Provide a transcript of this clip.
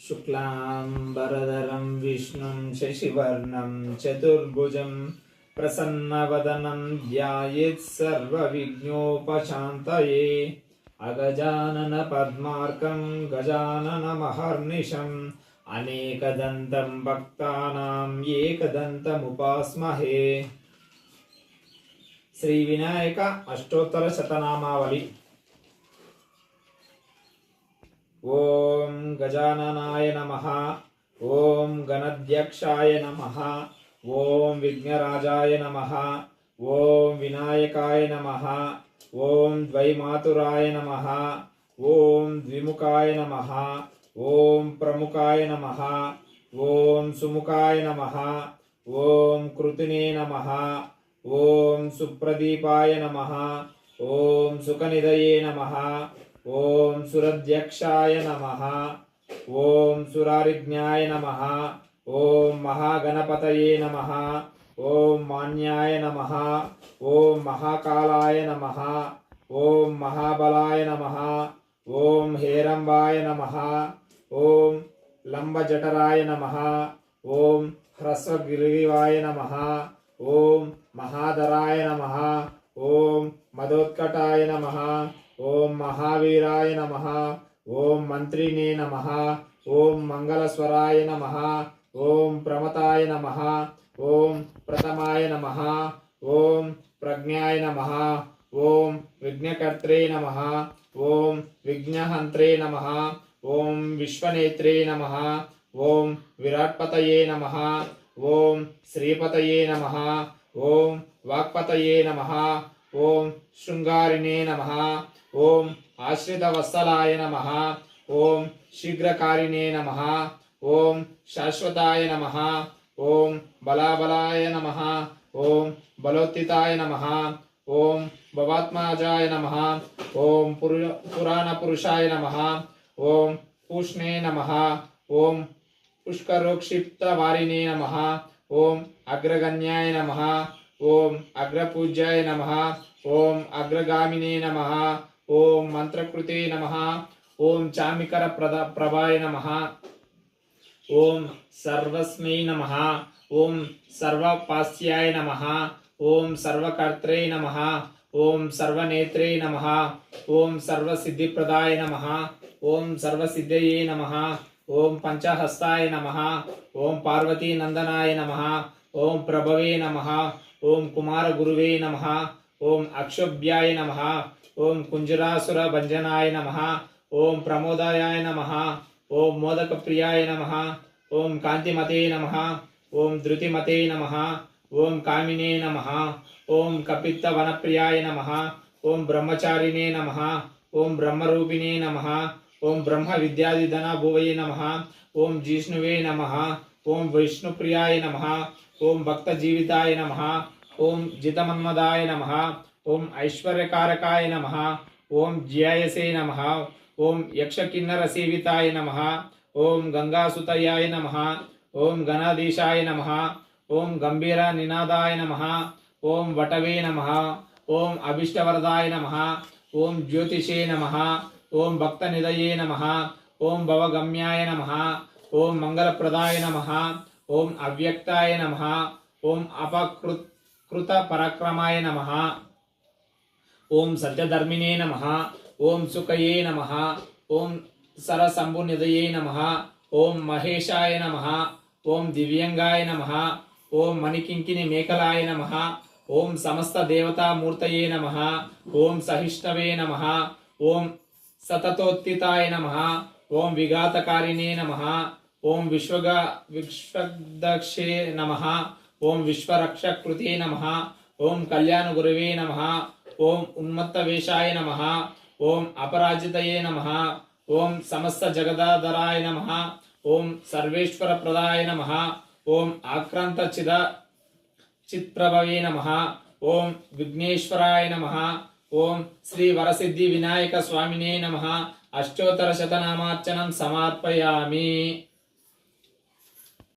शुक्लांबरधरं विष्णुं शशिवर्णं चतुर्भुजं प्रसन्नवदनं ध्यायेत् सर्वविघ्नोपशान्तये। अगजानन पद्मार्कं गजाननमहर्निशम् अनेकदन्तं भक्तानां एकदन्तमुपास्महे। श्री विनायक अष्टोत्तर शतनामावली। ओम गजाननाय नमः। ओम गणाध्यक्षाय नमः। ओम विघ्नराजाय नमः। ओम विनायकाय नमः। ओम द्वैमातुराय नमः। ओम द्विमुखाय नमः। ओम प्रमुखाय नमः। ओम सुमुखाय नमः। ओम कृतिने नमः। ओम सुप्रदीपाय नमः। ओम सुखनिधये नमः। ओम सुराध्यक्षाय नमः। ओम सुरारिज्ञाय नमः। ओम महागणपतये नमः। ओम मान्याय नमः। ओम महाकालाय नमः। ओम महाबलाय नमः। ओम हेरंबाय नमः। ओम लंबजठराय नमः। ओम ह्रस्वग्रीवाय नमः। ओम महाधराय नमः। ओम मदोत्कटाय नमः। ओम महावीराय नमः। ओम मंत्रिणे नमः। ओम मंगलस्वराय नमः। ओम प्रमताय नमः। ओम प्रथमाय नमः। ओम प्रज्ञाय नमः। ओम विघ्नकर्त्रे नमः। ओम विघ्नहंत्रे नमः। ओम विश्वनेत्रे नमः। ओम विराट्पतये नमः। ओम श्रीपतये नमः। ओम वाक्पतये नमः। ओम शृंगारिणे नमः। ओम आश्रितवत्सलाय नमः। ओम शीघ्रकारिणे नमः। ओम शाश्वताय नमः। ओम बलाबलाय नमः। ओम बलोत्थिताय नमः। ओम भवात्माजाय नमः। ओम पुराणपुरुषाय नमः। ओम पूष्णे नमः। ओम पुष्करोक्षिप्तवारिणे नमः। ओम अग्रगण्याय नमः। ओम अग्रपूज्याय नमः। ओम अग्रगामिने नमः। ओम मंत्रकृते नमः। ओम चामिकर प्रभाय नमः। ओम सर्वस्मै नमः। ओम सर्वपास्याय नमः। ओम सर्वकर्त्रे नमः। ओम सर्वनेत्रे नमः। ओम सर्वसिद्धिप्रदाय नमः। ओम सर्वसिद्धये नमः। ओम पंचहस्ताय नमः। ओम पार्वती नंदनाय नमः। ओम प्रभवे नमः। ओम कुमार गुरुवे नमः। ओम अक्षोभ्याय नमः। ओम कुंजरासुर भंजनाय नमः। ओम प्रमोदाय नमः। ओम मोदक प्रियाय नमः। ओम कांतिमते नमः। ओम धृतिमते नमः। ओम कामिने नमः। ओम कपित्त वनप्रियाय नमः। ओम ब्रह्मचारिणे नमः। ओम ब्रह्मरूपिणे नमः। ओम ब्रह्म विद्याधिधन भुवये नमः। ओम जिष्णुवे नमः। ओम विष्णुप्रियाय नमः। ओम भक्त जीविताय नमः। ओम जितमन्मदाय नमः। ओम ऐश्वर्यकारकाय नमः। ओम ज्यायसे नमः। ओम यक्षकिन्नर सेविताय नमः। ओम गंगासुतयाय नमः। ओम गणाधीशाय नमः। ओम गंभीर निनादाय नमः। ओम वटवे नमः। ओम अभिष्टवरदाय नमः। ओम ज्योतिषे नमः। ओम भक्तनिधये नमः। ओम भवगम्याय नमः। ओम मंगलप्रदाय नमः। ओम अव्यक्ताय नमः। ओम अपकृत पराक्रमाय नमः। ओम सत्यधर्मिणे नमः। ओम सुखये नमः। ओम सरसंभुनिधये नमः। ओम महेशाय नमः। ओम दिव्यंगाय नमः। ओम मणिकिंकिनी मेखलाय नमः। ओम समस्त देवता मूर्तये नमः। ओम सहिष्णवे नमः। ओम सततोत्थिताय नमः। ओम विघातकारिणे नमः। ओम विश्वदक्षे नमः। ओम विश्वरक्षकृते नमः। ओम कल्याण गुरुवे नमः। ओम उन्मत्तवेशाय नमः। ओम अपराजितये नमः। ओम समस्त जगदाधराय नमः। ओम सर्वेश्वर प्रदाय नमः। ओम आक्रांत चित्प्रभवे नमः। ओम विघ्नेश्वराय नमः। ओम श्री वरसिद्धि विनायक स्वामिने नमः। अष्टोत्तर शतनामार्चनं समर्पयामि।